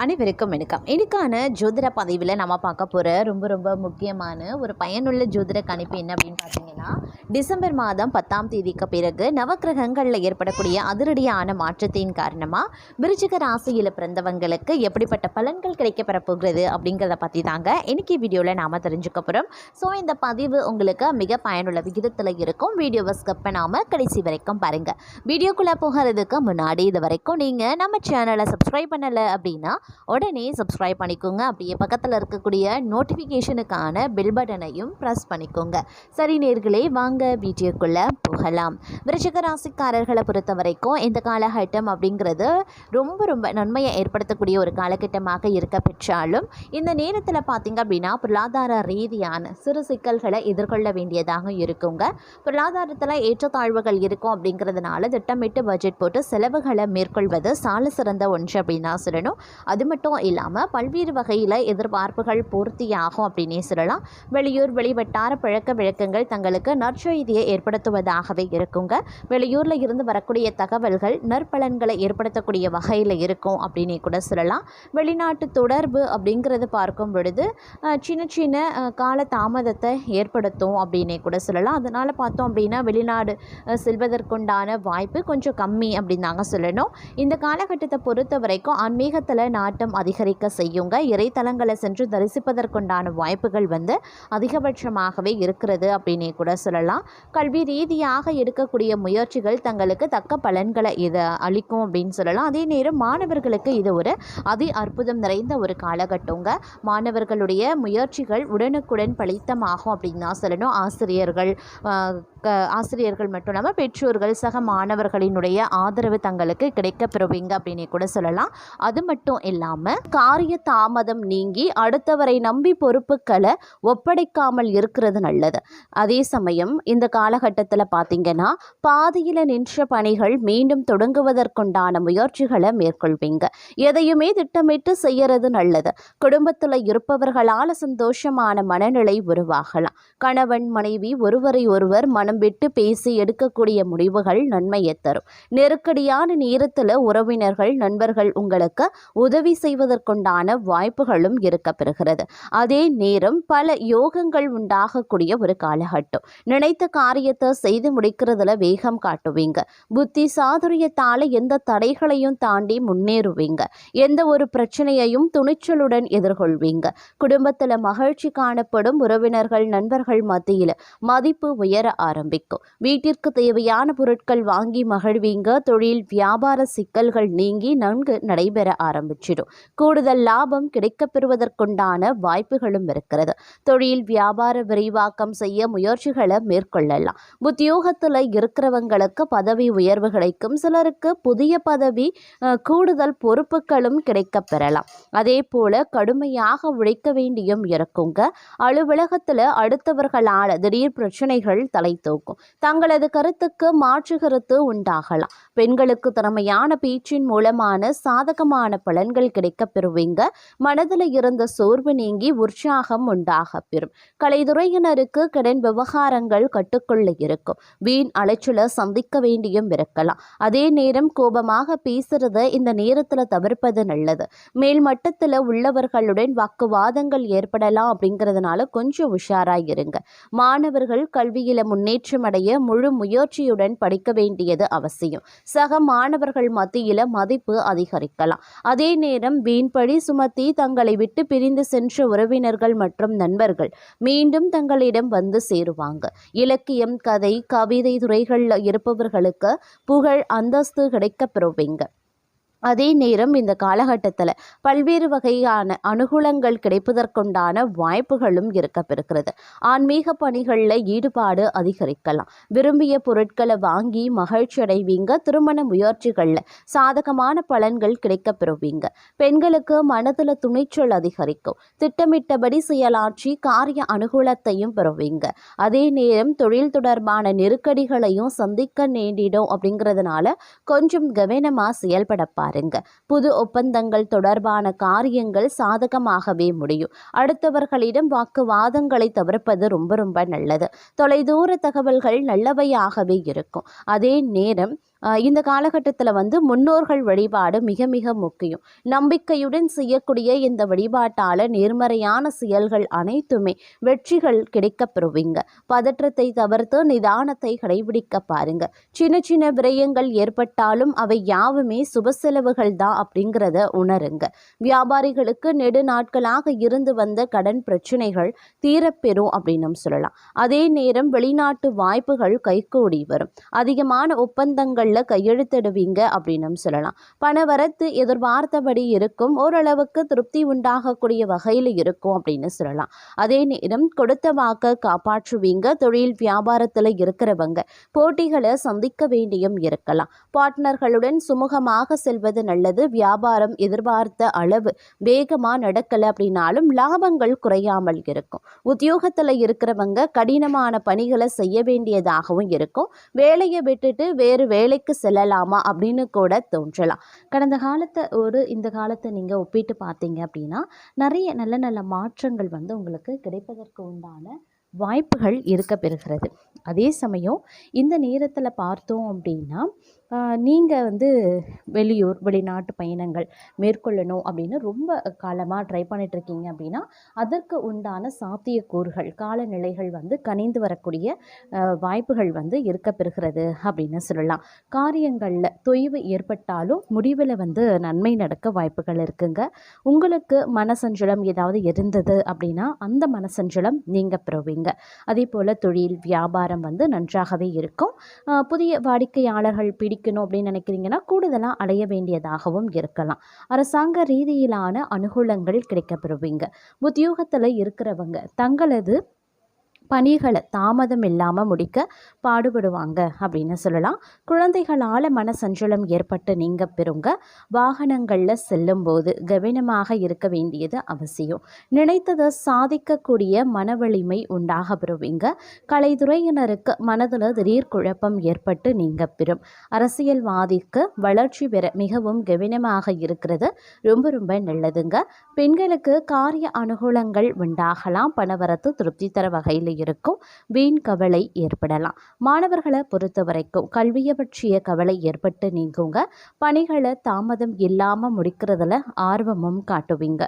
அனைவருக்கும் வணக்கம். இன்னைக்கான ஜோதிட பதிவில் நம்ம பார்க்க போகிற ரொம்ப முக்கியமான ஒரு பயனுள்ள ஜோதிட கணிப்பு என்ன அப்படின்னு பார்த்தீங்கன்னா, டிசம்பர் மாதம் 10ஆம் தேதிக்கு பிறகு நவக்கிரகங்களில் ஏற்படக்கூடிய அதிரடியான மாற்றத்தின் காரணமாக விருச்சிக ராசியில் பிறந்தவங்களுக்கு எப்படிப்பட்ட பலன்கள் கிடைக்கப்பெற போகிறது அப்படிங்கிறத பற்றி தாங்க இன்னைக்கு வீடியோவில் நாம் தெரிஞ்சுக்க போகிறோம். ஸோ இந்த பதிவு உங்களுக்கு மிக பயனுள்ள விகிதத்தில் இருக்கும். வீடியோவை ஸ்கிப் பண்ணாமல் கடைசி வரைக்கும் பாருங்கள். வீடியோக்குள்ளே போகிறதுக்கு முன்னாடி இது வரைக்கும் நீங்கள் நம்ம சேனலை சப்ஸ்கிரைப் பண்ணலை அப்படின்னா உடனே சப்ஸ்கிரைப் பண்ணிக்கோங்க. அப்படியே பக்கத்தில் இருக்கக்கூடிய நோட்டிஃபிகேஷனுக்கான பெல் பட்டனையும் ப்ரெஸ் பண்ணிக்கோங்க. சரி நேர்களே, வாங்க வீடியோக்குள்ளே போகலாம். விருச்சிக ராசிக்காரர்களை பொறுத்த வரைக்கும் இந்த காலகட்டம் அப்படிங்கிறது ரொம்ப நன்மையை ஏற்படுத்தக்கூடிய ஒரு காலகட்டமாக இருக்க பெற்றாலும் இந்த நேரத்தில் பார்த்திங்க அப்படின்னா பொருளாதார ரீதியான சிறு சிக்கல்களை எதிர்கொள்ள வேண்டியதாக இருக்குங்க. பொருளாதாரத்தில் ஏற்றத்தாழ்வுகள் இருக்கும் அப்படிங்கிறதுனால திட்டமிட்டு பட்ஜெட் போட்டு செலவுகளை மேற்கொள்வது சால சிறந்த ஒன்று அப்படின்னு தான் சொல்லணும். அது மட்டும் இல்லாமல் பல்வேறு வகையில் எதிர்பார்ப்புகள் பூர்த்தியாகும் அப்படின்னே சொல்லலாம். வெளியூர் வெளிவட்டார பழக்க வழக்கங்கள் தங்களுக்கு நற்செய்தியை ஏற்படுத்துவதாகவே இருக்குங்க. வெளியூரில் இருந்து வரக்கூடிய தகவல்கள் நற்பலன்களை ஏற்படுத்தக்கூடிய வகையில் இருக்கும் அப்படின்னே கூட சொல்லலாம். வெளிநாட்டு தொடர்பு அப்படிங்கிறது பார்க்கும் பொழுது சின்ன கால தாமதத்தை ஏற்படுத்தும் அப்படின்னே கூட சொல்லலாம். அதனால் பார்த்தோம் அப்படின்னா வெளிநாடு செல்வதற்குண்டான வாய்ப்பு கொஞ்சம் கம்மி அப்படின்னு தாங்க சொல்லணும். இந்த காலகட்டத்தை பொறுத்த வரைக்கும் ஆன்மீகத்தில் நாட்டம் அதிகரிக்க செய்யுங்க. இறைத்தலங்களை சென்று தரிசிப்பதற்குண்டான வாய்ப்புகள் அதிகபட்சமாகவே இருக்கிறது அப்படின்னே கூட சொல்லலாம். கல்வி ரீதியாக எடுக்கக்கூடிய முயற்சிகள் தங்களுக்கு தக்க பலன்களை இது அளிக்கும் அப்படின்னு சொல்லலாம். அதே நேரம் மாணவர்களுக்கு இது ஒரு அற்புதம் நிறைந்த ஒரு காலகட்டங்க. மாணவர்களுடைய முயற்சிகள் உடனுக்குடன் பலித்தமாகும் அப்படின்னு தான் சொல்லணும். ஆசிரியர்கள் மட்டும் இல்லாமல் பெற்றோர்கள் சக மாணவர்களினுடைய ஆதரவு தங்களுக்கு கிடைக்க பெறுவீங்க அப்படின்னு கூட சொல்லலாம். அது மட்டும் இல்லாமல் காரிய தாமதம் நீங்கி அடுத்தவரை நம்பி பொறுப்புகளை ஒப்படைக்காமல் இருக்கிறது நல்லது. அதே சமயம் இந்த காலகட்டத்தில் பார்த்தீங்கன்னா பாதியில் நின்ற பணிகள் மீண்டும் தொடங்குவதற்குண்டான முயற்சிகளை மேற்கொள்வீங்க. எதையுமே திட்டமிட்டு செய்யறது நல்லது. குடும்பத்தில் இருப்பவர்களால் சந்தோஷமான மனநிலை உருவாகலாம். கணவன் மனைவி ஒருவரை ஒருவர் மனம் விட்டு பேசி எடுக்கக்கூடிய முடிவுகள் நன்மையை தரும். நெருக்கடியான நேரத்தில் உறவினர்கள் நண்பர்கள் உங்களுக்கு உதவி செய்வதற்குண்டான வாய்ப்புகளும் இருக்க பெறுகிறது. அதே நேரம் பல யோகங்கள் உண்டாகக்கூடிய ஒரு காலகட்டம். நினைத்த காரியத்தை செய்து முடிக்கிறதுல வேகம் காட்டுவீங்க. புத்தி சாதுரியத்தால எந்த தடைகளையும் தாண்டி முன்னேறுவீங்க. எந்த ஒரு பிரச்சனையையும் துணிச்சலுடன் எதிர்கொள்வீங்க. குடும்பத்தில் மகிழ்ச்சி காணப்படும். உறவினர்கள் நண்பர்கள் மத்தியில் மதிப்பு உயர ஆரம்பிக்கும். வீட்டிற்கு தேவையான பொருட்கள் வாங்கி மகிழ்வீங்க. தொழில் வியாபார சிக்கல்கள் நீங்கி நன்கு நடைபெற ஆரம்பிச்சிடும். கூடுதல் லாபம் கிடைக்கப் பெறுவதற்குண்டான வாய்ப்புகளும் இருக்கிறது. தொழில் வியாபார விரிவாக்கம் செய்ய முயற்சிகளை மேற்கொள்ளலாம். உத்தியோகத்தில் இருக்கிறவங்களுக்கு பதவி உயர்வு கிடைக்கும். சிலருக்கு புதிய பதவி கூடுதல் பொறுப்புகளும் கிடைக்கப் பெறலாம். அதே போல கடுமையாக உழைக்க வேண்டியும் இருக்குங்க. அலுவலகத்தில் அடுத்தவர்களால் திடீர் பிரச்சனைகள் தலை தூக்கும். தங்களது கருத்துக்கு மாற்று கருத்து உண்டாகலாம். பெண்களுக்கு திறமையான பேச்சின் மூலமான சாதகமான பலன்கள் கிடைக்க பெறுவீங்க. மனதில் இருந்த சோர்வு நீங்கி உற்சாகம் உண்டாக பெறும். கலைத்துறையினருக்கு கடன் விவகாரங்கள் கட்டுக்குள்ள இருக்கும். வீண் அலைச்சலை சந்திக்க வேண்டியும் இருக்கலாம். அதே நேரம் கோபமாக பேசுறத இந்த நேரத்தில் தவிர்ப்பது நல்லது. மேல் மட்டத்தில் உள்ளவர்களுடன் வாக்குவாதங்கள் ஏற்படலாம் அப்படிங்கிறதுனால கொஞ்சம் உஷாராக இருங்க. மாணவர்கள் கல்வியில முன்னேற்றம் அடைய முழு முயற்சியுடன் படிக்க வேண்டியது அவசியம். சக மாணவர்கள் மத்தியில மதிப்பு அதிகரிக்கலாம். அதே நேரம் வீண்பழி சுமத்தி தங்களை விட்டு பிரிந்து சென்ற உறவினர்கள் மற்றும் நண்பர்கள் மீண்டும் தங்களிடம் வந்து சேருவாங்க. இலக்கியம் கதை கவிதை துறைகளில் இருப்பவர்களுக்கு புகழ் அந்தஸ்து கிடைக்க பெறுவீங்க. அதே நேரம் இந்த காலகட்டத்தில் பல்வேறு வகையான அனுகூலங்கள் கிடைப்பதற்குண்டான வாய்ப்புகளும் இருக்கப்பெறுகிறது. ஆன்மீக பணிகளில் ஈடுபாடு அதிகரிக்கலாம். விரும்பிய பொருட்களை வாங்கி மகிழ்ச்சி அடைவீங்க. திருமண முயற்சிகளில் சாதகமான பலன்கள் கிடைக்கப் பெறுவீங்க. பெண்களுக்கு மனதில் துணிச்சல் அதிகரிக்கும். திட்டமிட்டபடி செயலாற்றி காரிய அனுகூலத்தையும் பெறுவீங்க. அதே நேரம் தொழில் தொடர்பான நெருக்கடிகளையும் சந்திக்க நேரிடும் அப்படிங்கிறதுனால கொஞ்சம் கவனமாக செயல்படப்பாரு. புது ஒப்பந்தங்கள் தொடர்பான காரியங்கள் சாதகமாகவே முடியும். அடுத்தவர்களிடம் வாக்குவாதங்களை தவிர்ப்பது ரொம்ப நல்லது. தொலைதூர தகவல்கள் நல்லவையாகவே இருக்கும். அதே நேரம் இந்த காலகட்டத்தில் வந்து முன்னோர்கள் வழிபாடு மிக மிக முக்கியம். நம்பிக்கையுடன் செய்யக்கூடிய இந்த வழிபாட்டால் நேர்மறையான செயல்கள் அனைத்துமே வெற்றிகள் கிடைக்க பெறுவீங்க. பதற்றத்தை தவிர்த்து நிதானத்தை கடைபிடிக்க பாருங்க. சின்ன சின்ன விரயங்கள் ஏற்பட்டாலும் அவை யாவுமே சுப செலவுகள் தான் அப்படிங்கிறத உணருங்க. வியாபாரிகளுக்கு நெடு நாட்களாக இருந்து வந்த கடன் பிரச்சனைகள் தீரப்பெறும் அப்படின்னு சொல்லலாம். அதே நேரம் வெளிநாட்டு வாய்ப்புகள் கைகூடி வரும். அதிகமான ஒப்பந்தங்கள்ல கையெழுத்திடுவீங்க அப்படின்னு சொல்லலாம். பணவரத்து எதிர்பார்த்தபடி இருக்கும், ஓரளவுக்கு திருப்தி உண்டாகக்கூடிய வகையில் இருக்கும் அப்படின்னு சொல்லலாம். அதே நேரம் கொடுத்த வாக்க காப்பாற்றுவீங்க. தொழில் வியாபாரத்தில் இருக்கிறவங்க போட்டிகளை சந்திக்க வேண்டியும் இருக்கலாம். பார்ட்னர்களுடன் சுமூகமாக செல்வது நல்லது. வியாபாரம் எதிர்பார்த்த அளவு வேகமாக நடக்கலை அப்படின்னாலும் லாபங்கள் குறையாமல் இருக்கும். உத்தியோகத்தில் இருக்கிறவங்க கடினமான பணிகளை செய்ய வேண்டியதாகவும் இருக்கும். வேலையை விட்டுட்டு வேறு வேலைக்கு செல்லலாமா அப்படின்னு கூட தோன்றலாம். கடந்த காலத்தை இந்த காலத்தை நீங்கள் ஒப்பிட்டு பார்த்தீங்க அப்படின்னா நிறைய நல்ல நல்ல மாற்றங்கள் வந்து உங்களுக்கு கிடைப்பதற்கு உண்டான வாய்ப்புகள் இருக்க பெறுகிறது. அதே சமயம் இந்த நேரத்தில் பார்த்தோம் அப்படின்னா நீங்கள் வந்து வெளியூர் வெளிநாட்டு பயணங்கள் மேற்கொள்ளணும் அப்படின்னு ரொம்ப காலமாக ட்ரை பண்ணிகிட்ருக்கீங்க அப்படின்னா அதற்கு உண்டான சாத்தியக்கூறுகள் காலநிலைகள் வந்து கனிந்து வரக்கூடிய வாய்ப்புகள் வந்து இருக்க பெறுகிறது அப்படின்னு சொல்லலாம். காரியங்களில் தொய்வு ஏற்பட்டாலும் முடிவில் வந்து நன்மை நடக்க வாய்ப்புகள் இருக்குங்க. உங்களுக்கு மனசஞ்சலம் ஏதாவது இருந்தது அப்படின்னா அந்த மனசஞ்சலம் நீங்கள் பெறுவீங்க. அதே போல் தொழில் வியாபாரம் வந்து நன்றாகவே இருக்கும். புதிய வாடிக்கையாளர்கள் பிடிக்கணும் அப்படின்னு நினைக்கிறீங்கன்னா கூடுதலாக அடைய வேண்டியதாகவும் இருக்கலாம். அரசாங்க ரீதியிலான அனுகூலங்கள் கிடைக்கப்பெறுவீங்க. உத்தியோகத்தில் இருக்கிறவங்க தங்களது பணிகளை தாமதம் இல்லாமல் முடிக்க பாடுபடுவாங்க அப்படின்னு சொல்லலாம். குழந்தைகளால் மனசஞ்சலம் ஏற்பட்டு நீங்கள் பெறுங்க. வாகனங்களில் செல்லும்போது கவனமாக இருக்க வேண்டியது அவசியம். நினைத்ததை சாதிக்கக்கூடிய மனவலிமை உண்டாக பெறுவீங்க. கலைத்துறையினருக்கு மனதில் திடீர் குழப்பம் ஏற்பட்டு நீங்கள் பெறும். அரசியல்வாதிக்கு வளர்ச்சி பெற மிகவும் கவனமாக இருக்கிறது ரொம்ப ரொம்ப நல்லதுங்க. பெண்களுக்கு காரிய அனுகூலங்கள் உண்டாகலாம். பணவரத்து திருப்தி தர வகையில் இருக்கும். வீண் கவலை ஏற்படலாம். மாணவர்களை பொறுத்த வரைக்கும் கல்வியை பற்றிய கவலை ஏற்பட்டு நீங்குங்க. பணிகளை தாமதம் இல்லாமல் முடிக்கிறதுல ஆர்வமும் காட்டுவீங்க.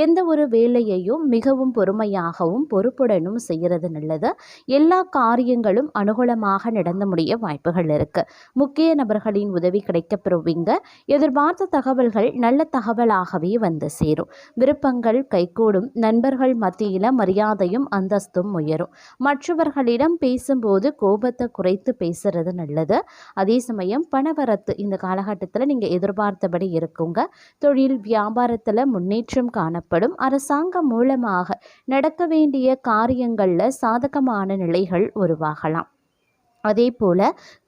எந்த ஒரு வேலையையும் மிகவும் பொறுமையாகவும் பொறுப்புடனும் செய்கிறது நல்லது. எல்லா காரியங்களும் அனுகூலமாக நடந்து முடிய வாய்ப்புகள் இருக்கு. முக்கிய நபர்களின் உதவி கிடைக்க பெறுவீங்க. எதிர்பார்த்த தகவல்கள் நல்ல தகவலாகவே வந்து சேரும். விருப்பங்கள் கைகூடும். நண்பர்கள் மத்தியில் மரியாதையும் அந்தஸ்தும் உயரும். மற்றவர்களிடம் பேசும்போது கோபத்தை குறைத்து பேசுறது நல்லது. அதே சமயம் பணவரத்து இந்த காலகட்டத்தில் நீங்கள் எதிர்பார்த்தபடி இருக்குங்க. தொழில் வியாபாரத்தில் முன்னேற்றம் காணப்படும். அரசாங்கம் மூலமாக நடக்க வேண்டிய காரியங்களில் சாதகமான நிலைகள் உருவாகலாம். அதே போல்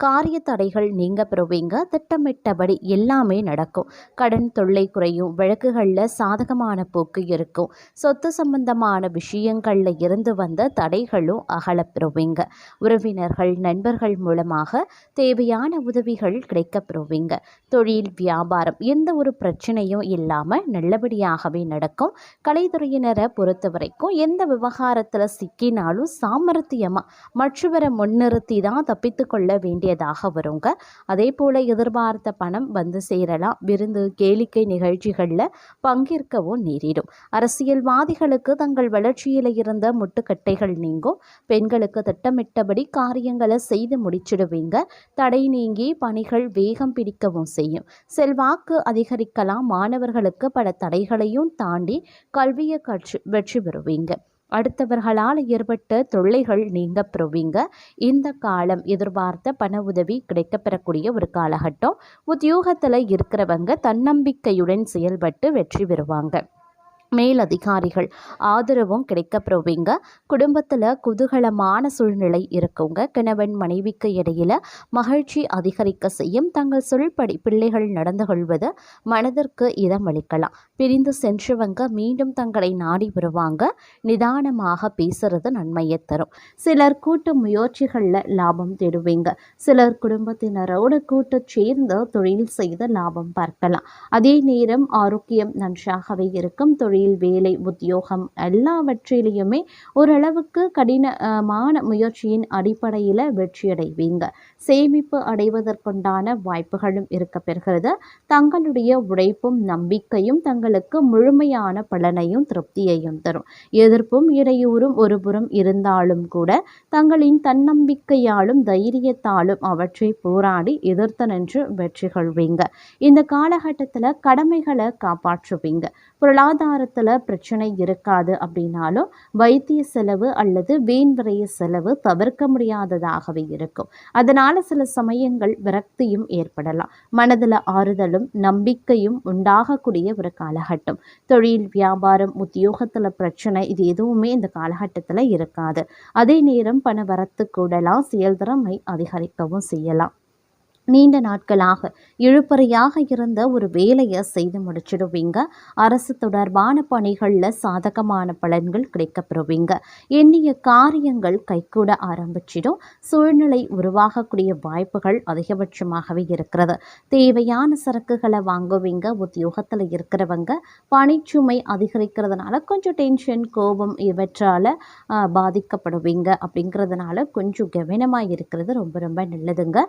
காரிய தடைகள் நீங்கள் பெறுவீங்க. திட்டமிட்டபடி எல்லாமே நடக்கும். கடன் தொல்லை குறையும். வழக்குகளில் சாதகமான போக்கு இருக்கும். சொத்து சம்பந்தமான விஷயங்களில் இருந்து வந்த தடைகளும் அகலப் பெறுவீங்க. உறவினர்கள் நண்பர்கள் மூலமாக தேவையான உதவிகள் கிடைக்க பெறுவீங்க. தொழில் வியாபாரம் எந்த ஒரு பிரச்சனையும் இல்லாமல் நல்லபடியாகவே நடக்கும். கலைத்துறையினரை பொறுத்த வரைக்கும் எந்த விவகாரத்தில் சிக்கினாலும் சாமர்த்தியமாக மற்றவரை முன்னிறுத்தி தான் தப்பித்து கொள்ள வேண்டியதாக வருங்க. அதே போல் எதிர்பார்த்த பணம் வந்து சேரலாம். விருந்து கேளிக்கை நிகழ்ச்சிகளில் பங்கேற்கவும் நேரிடும். அரசியல்வாதிகளுக்கு தங்கள் வளர்ச்சியில் இருந்த முட்டுக்கட்டைகள் நீங்கும். பெண்களுக்கு திட்டமிட்டபடி காரியங்களை செய்து முடிச்சிடுவீங்க. தடை நீங்கி பணிகள் வேகம் பிடிக்கவும் செய்யும். செல்வாக்கு அதிகரிக்கலாம். மாணவர்களுக்கு பல தடைகளையும் தாண்டி கல்வியை கற்று வெற்றி பெறுவீங்க. அடுத்தவர்களால் ஏற்பட்ட தொல்லைகள் நீங்க பெறுவீங்க. இந்த காலம் எதிர்பார்த்த பண உதவி கிடைக்கப்பெறக்கூடிய ஒரு காலகட்டம். உத்தியோகத்தில் இருக்கிறவங்க தன்னம்பிக்கையுடன் செயல்பட்டு வெற்றி பெறுவாங்க. மேலதிகாரிகள் ஆதரவும் கிடைக்கப்பெறுவீங்க. குடும்பத்தில் குதூகலமான சூழ்நிலை இருக்குங்க. கணவன் மனைவிக்கு இடையில மகிழ்ச்சி அதிகரிக்க செய்யும். தங்கள் சொல்படி பிள்ளைகள் நடந்து கொள்வது மனதிற்கு இதமளிக்கலாம். பிரிந்து சென்றவங்க மீண்டும் தங்களை நாடி வருவாங்க. நிதானமாக பேசுறது நன்மையை தரும். சிலர் கூட்டு முயற்சிகளில் லாபம் தேடுவீங்க. சிலர் குடும்பத்தினரோடு கூட்டு சேர்ந்து தொழில் செய்து லாபம் பார்க்கலாம். அதே நேரம் ஆரோக்கியம் நன்றாகவே இருக்கும். தொழில் தொழில், வேலை, உத்தியோகம் எல்லாவற்றிலையுமே ஓரளவுக்கு கடினமான முயற்சியின் அடிப்படையில் வெற்றியடைவீங்க. சேமிப்பு அடைவதற்குண்டான வாய்ப்புகளும் இருக்க பெறுகிறது. தங்களுடைய உழைப்பும் நம்பிக்கையும் தங்களுக்கு முழுமையான பலனையும் திருப்தியையும் தரும். எதிர்ப்பும் இடையூறும் ஒருபுறம் இருந்தாலும் கூட தங்களின் தன்னம்பிக்கையாலும் தைரியத்தாலும் அவற்றை போராடி எதிர்த்து நின்று வெற்றி கொள்வீங்க. இந்த காலகட்டத்தில் கடமைகளை காப்பாற்றுவீங்க. பொருளாதாரத்தில் பிரச்சனை இருக்காது அப்படின்னாலும் வைத்திய செலவு அல்லது வீண் விரைய செலவு தவிர்க்க முடியாததாகவே இருக்கும். அதனால சில சமயங்கள் விரக்தியும் ஏற்படலாம். மனதில் ஆறுதலும் நம்பிக்கையும் உண்டாகக்கூடிய ஒரு காலகட்டம். தொழில், வியாபாரம், உத்தியோகத்தில் பிரச்சனை இது எதுவுமே இந்த காலகட்டத்தில் இருக்காது. அதே நேரம் பண வரத்து கூடலாம், செயல்திறமை அதிகரிக்கவும் செய்யலாம். நீண்ட நாட்களாக இழுபறியாக இருந்த ஒரு வேலையை செய்து முடிச்சிடுவீங்க. அரசு தொடர்பான பணிகளில் சாதகமான பலன்கள் கிடைக்கப்பெறுவீங்க. எண்ணிய காரியங்கள் கைகூட ஆரம்பிச்சிடும். சூழ்நிலை உருவாகக்கூடிய வாய்ப்புகள் அதிகபட்சமாகவே இருக்கிறது. தேவையான சரக்குகளை வாங்குவீங்க. உத்தியோகத்தில் இருக்கிறவங்க பணிச்சுமை அதிகரிக்கிறதுனால கொஞ்சம் டென்ஷன், கோபம் இவற்றால் பாதிக்கப்படுவீங்க. அப்படிங்கிறதுனால கொஞ்சம் கவனமாக இருக்கிறது ரொம்ப ரொம்ப நல்லதுங்க.